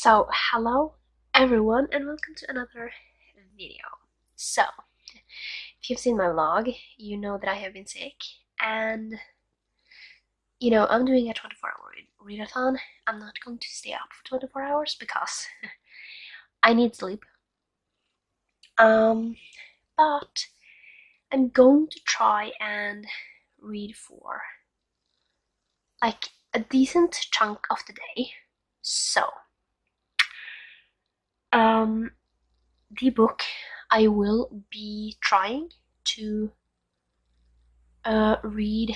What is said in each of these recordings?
So, hello everyone, and welcome to another video. So, if you've seen my vlog, you know that I have been sick, and I'm doing a 24-hour readathon. I'm not going to stay up for 24 hours because I need sleep. But I'm going to try and read for like a decent chunk of the day. So, the book I will be trying to read,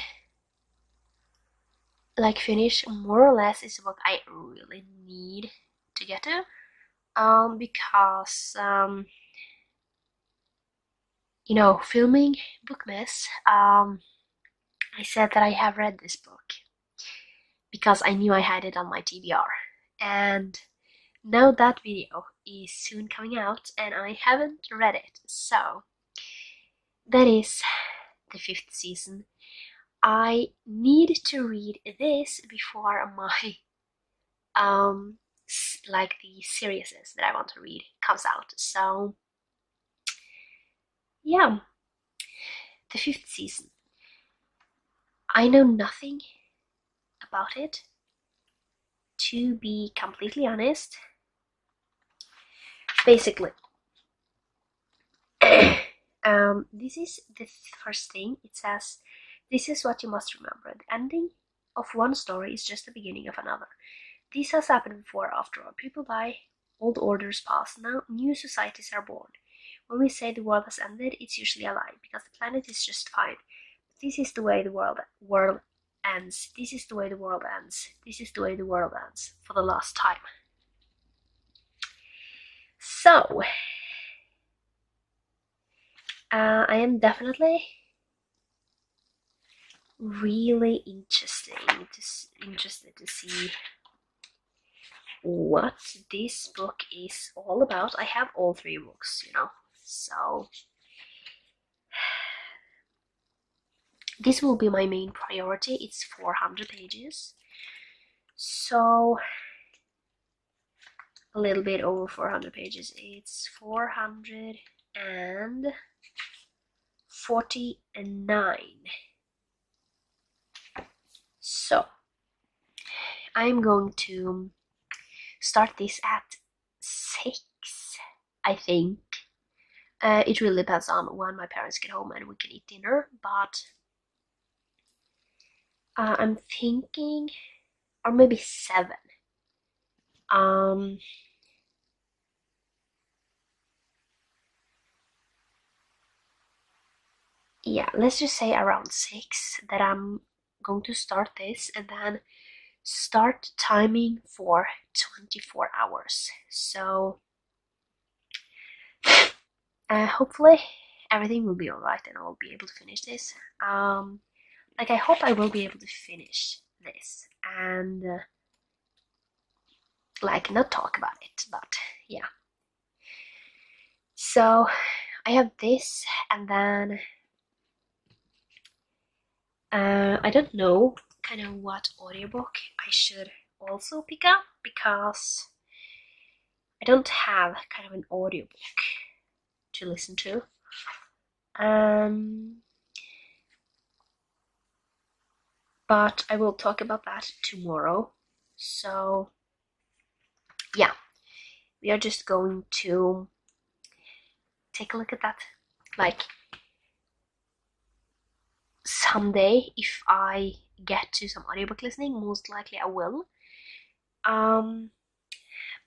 like finish more or less, is a book I really need to get to, because filming Bookmas, I said that I have read this book because I knew I had it on my TBR, and now that video is soon coming out and I haven't read it, so that is the 5th season. I need to read this before my like the series that I want to read comes out. So yeah, the 5th season. I know nothing about it, to be completely honest. Basically, this is the first thing. It says, "This is what you must remember. The ending of one story is just the beginning of another. This has happened before, after all. People die, old orders pass, now new societies are born. When we say the world has ended, it's usually a lie, because the planet is just fine. But this is the way the world ends. This is the way the world ends. This is the way the world ends, for the last time." So, I am definitely really interested to see what this book is all about. I have all 3 books, so this will be my main priority. It's 400 pages, so a little bit over 400 pages. It's 449. So I'm going to start this at 6, I think. It really depends on when my parents get home and we can eat dinner, but I'm thinking, or maybe 7. Yeah, let's just say around 6 that I'm going to start this, and then start timing for 24 hours. So hopefully everything will be alright and I'll be able to finish this. I hope I will be able to finish this and not talk about it, but yeah. So I have this, and then I don't know kind of what audiobook I should also pick up, because I don't have kind of an audiobook to listen to. But I will talk about that tomorrow. So yeah, we are just going to take a look at that someday. If I get to some audiobook listening, most likely I will.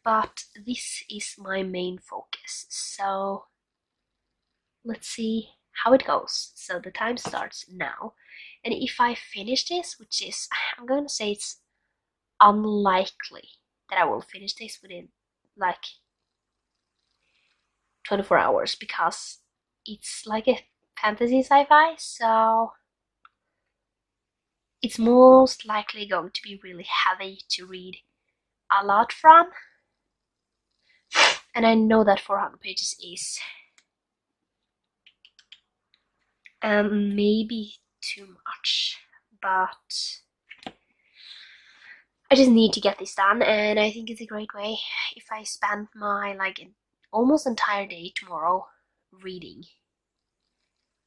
But this is my main focus, so let's see how it goes. So the time starts now, and if I finish this, which is, I'm going to say it's unlikely that I will finish this within 24 hours, because it's like a fantasy sci-fi, so it's most likely going to be really heavy to read a lot from, and I know that 400 pages is maybe too much, but I just need to get this done, and I think it's a great way if I spend my like almost entire day tomorrow reading.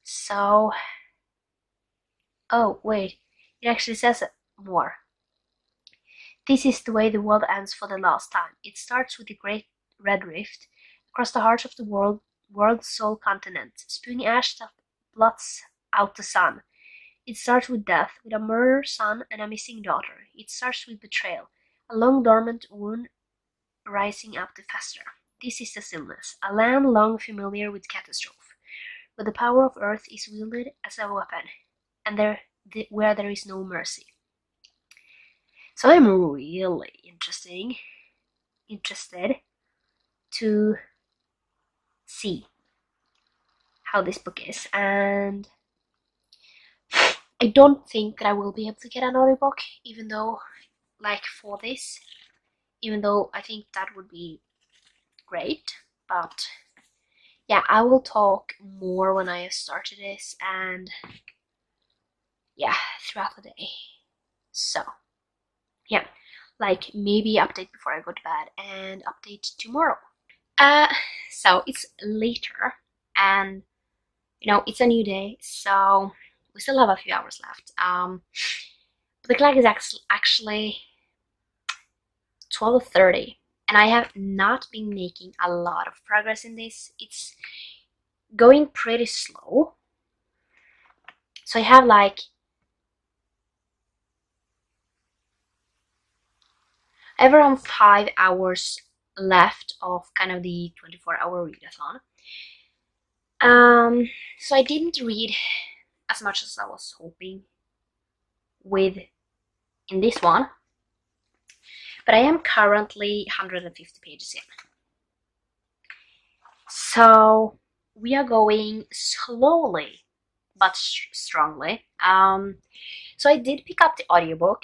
So, oh wait, it actually says more. This is the way the world ends for the last time. It starts with the great red rift across the heart of the world's sole continent, spewing ash that blots out the sun. It starts with death, with a murdered son and a missing daughter. It starts with betrayal, a long dormant wound rising up to fester. This is the stillness, a land long familiar with catastrophe, where the power of earth is wielded as a weapon, and where there is no mercy. So I'm really interested to see how this book is, and I don't think that I will be able to get an audiobook, even though, like for this, even though I think that would be great, but yeah, I will talk more when I have started this, and yeah, throughout the day. So, yeah, like maybe update before I go to bed and update tomorrow. So it's later, and you know, it's a new day, so we still have a few hours left. But the clock is actually 12:30, and I have not been making a lot of progress in this. It's going pretty slow. So I have like around 5 hours left of kind of the 24-hour readathon. So I didn't read as much as I was hoping with in this one, but I am currently 150 pages in. So we are going slowly but strongly. So I did pick up the audiobook,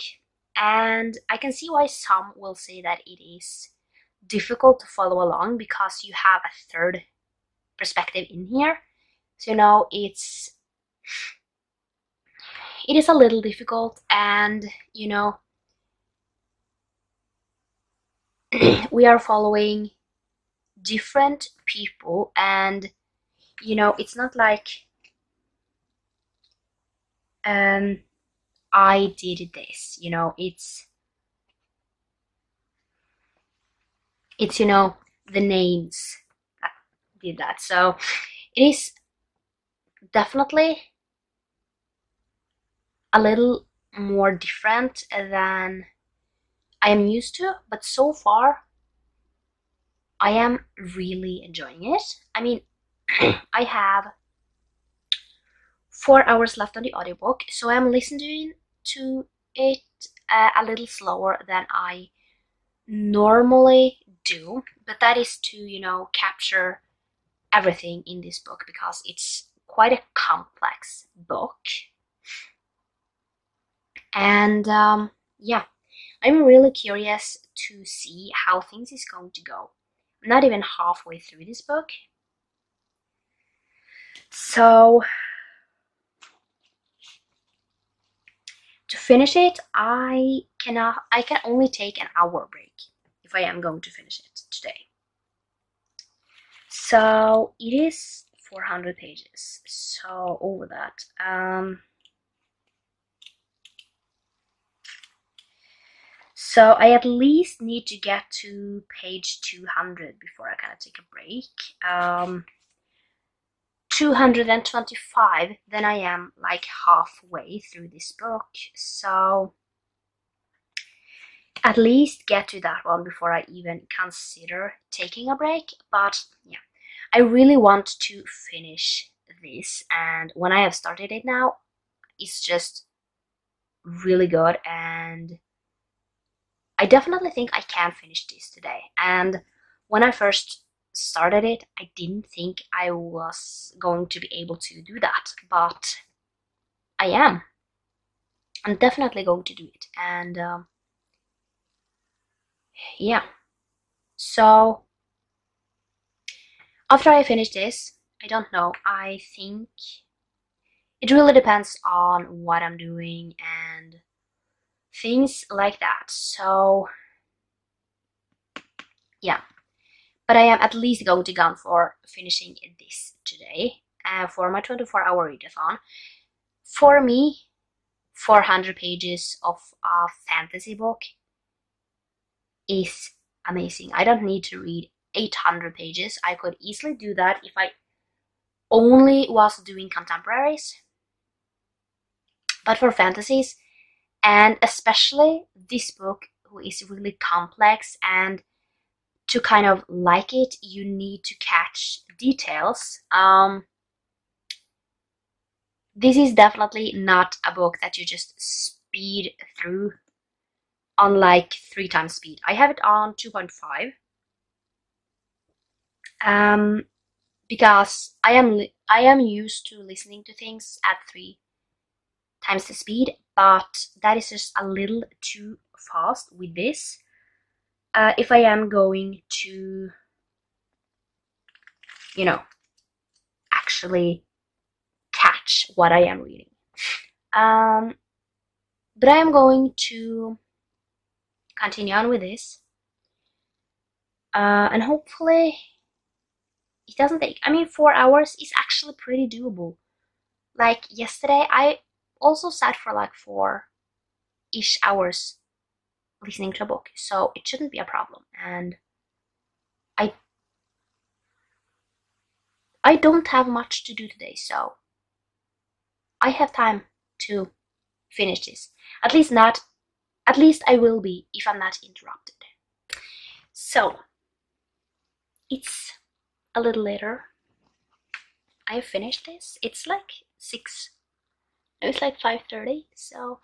and I can see why some will say that it is difficult to follow along because you have a third perspective in here. So you know, it is a little difficult, and you know, we are following different people, and you know, it's not like I did this, you know, it's you know, the names that did that. So it is definitely a little more different than I am used to, but so far I am really enjoying it. I mean, I have 4 hours left on the audiobook, so I'm listening to it a little slower than I normally do, but that is to, you know, capture everything in this book because it's quite a complex book. And yeah, I'm really curious to see how things is going to go. I'm not even halfway through this book, so to finish it, I can only take an hour break if I am going to finish it today. So it is 400 pages, so over that. So I at least need to get to page 200 before I kind of take a break. 225, then I am like halfway through this book, so at least get to that one before I even consider taking a break. But yeah, I really want to finish this, and when I have started it now, it's just really good, and I definitely think I can finish this today. And when I first started it, I didn't think I was going to be able to do that, but I am. I'm definitely going to do it, and yeah. So after I finish this, I don't know, I think it really depends on what I'm doing and things like that. So yeah, but I am at least going to go for finishing this today for my 24-hour readathon. For me, 400 pages of a fantasy book is amazing. I don't need to read 800 pages. I could easily do that if I only was doing contemporaries. But for fantasies, and especially this book, who is really complex, and to kind of like it, you need to catch details. This is definitely not a book that you just speed through on like 3 times speed. I have it on 2.5. Because I am used to listening to things at 3 times the speed, but that is just a little too fast with this. If I am going to, actually catch what I am reading. But I am going to continue on with this. And hopefully it doesn't take, 4 hours is actually pretty doable. Like yesterday, I also sat for like 4-ish hours listening to a book, so it shouldn't be a problem. And I don't have much to do today, so I have time to finish this. At least I will be if I'm not interrupted. So it's a little later. I have finished this. It's like 6. It's like 5:30, so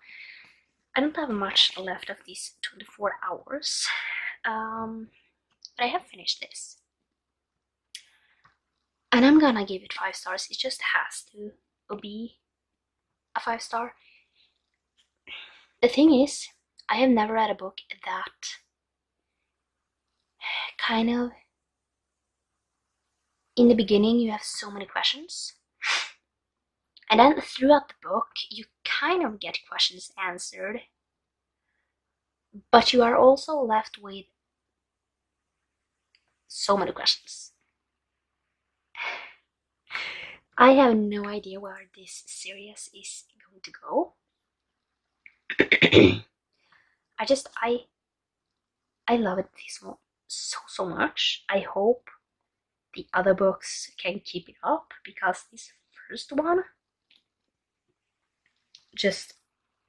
I don't have much left of these 24 hours. But I have finished this. And I'm gonna give it 5 stars. It just has to be a 5-star. The thing is, I have never read a book that kind of, in the beginning you have so many questions, and then throughout the book you kind of get questions answered, but you are also left with so many questions. I have no idea where this series is going to go. I love it this one so much. I hope the other books can keep it up, because this first one, just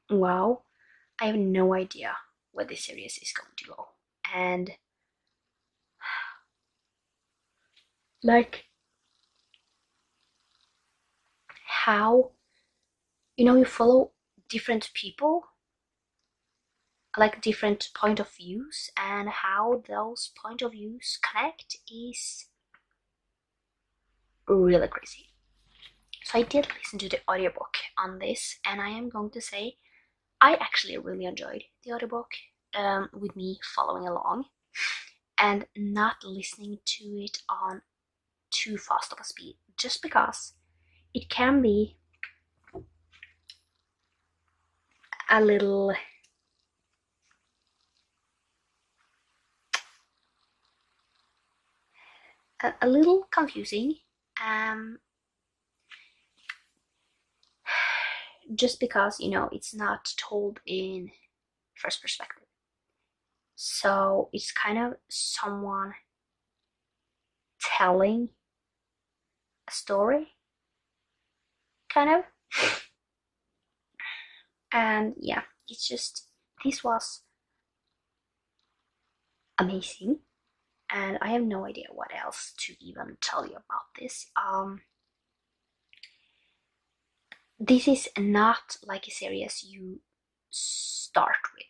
wow. I have no idea where this series is going to go. And like how, you follow different people, like different point of views, and how those point of views connect is really crazy. So I did listen to the audiobook on this, and I am going to say I actually really enjoyed the audiobook, with me following along and not listening to it on too fast of a speed, just because it can be a little confusing, just because it's not told in first perspective, so it's kind of someone telling a story, kind of. And yeah, it's just, this was amazing, and I have no idea what else to even tell you about this. This is not like a series you start with.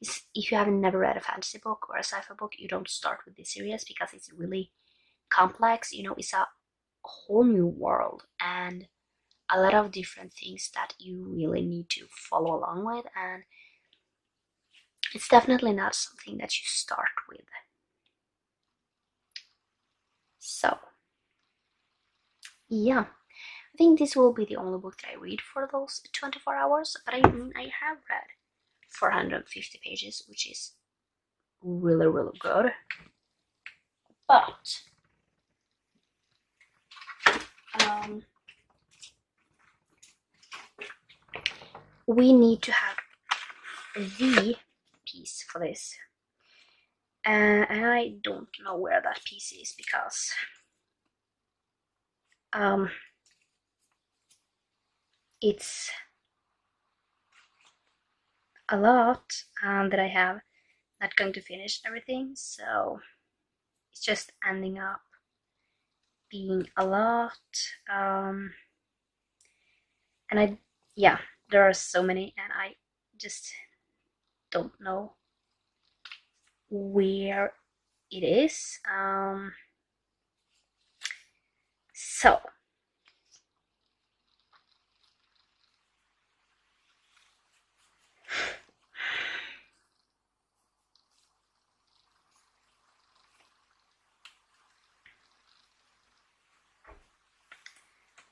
If you have never read a fantasy book or a sci-fi book, you don't start with this series, because it's really complex. It's a whole new world and a lot of different things that you really need to follow along with, and it's definitely not something that you start with. So yeah, I think this will be the only book that I read for those 24 hours, but I mean, I have read 450 pages, which is really, really good. But we need to have the piece for this, and I don't know where that piece is because it's a lot that I have not going to finish everything, so it's just ending up being a lot. And there are so many, and I just don't know where it is. So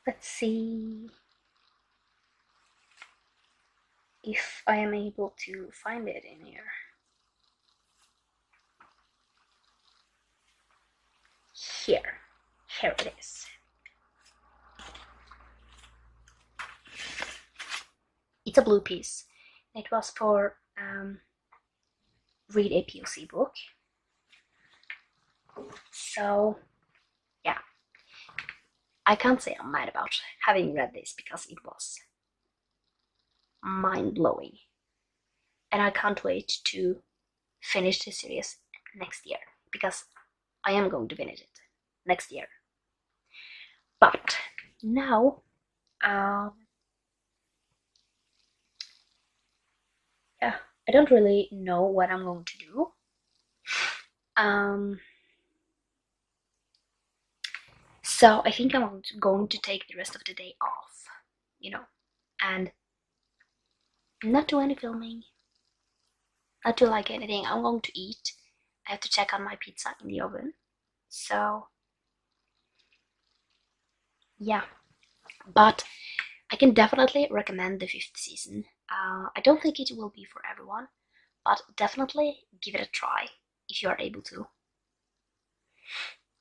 let's see if I am able to find it in here. Here it is. It's a blue piece. It was for read a POC book. So yeah, I can't say I'm mad about having read this because it was mind-blowing, and I can't wait to finish the series next year because I am going to finish it next year. But now yeah, I don't really know what I'm going to do. So I think I'm going to take the rest of the day off, and not do any filming, not do like anything. I'm going to eat. I have to check on my pizza in the oven. So yeah, but I can definitely recommend the 5th season. I don't think it will be for everyone, but definitely give it a try if you are able to.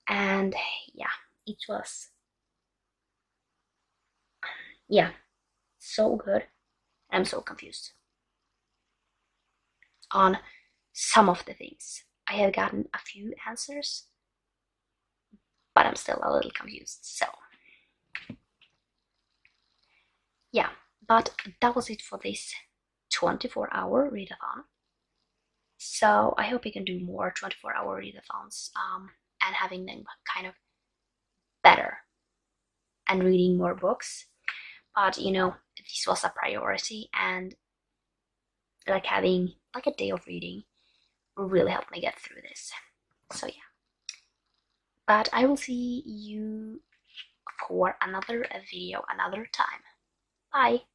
And yeah, it was so good. I'm so confused on some of the things. I have gotten a few answers, but I'm still a little confused. So yeah, but that was it for this 24-hour readathon. So I hope we can do more 24-hour readathons and having them kind of better and reading more books. But this was a priority, and like having like a day of reading really helped me get through this. So yeah, but I will see you for another video another time. Bye.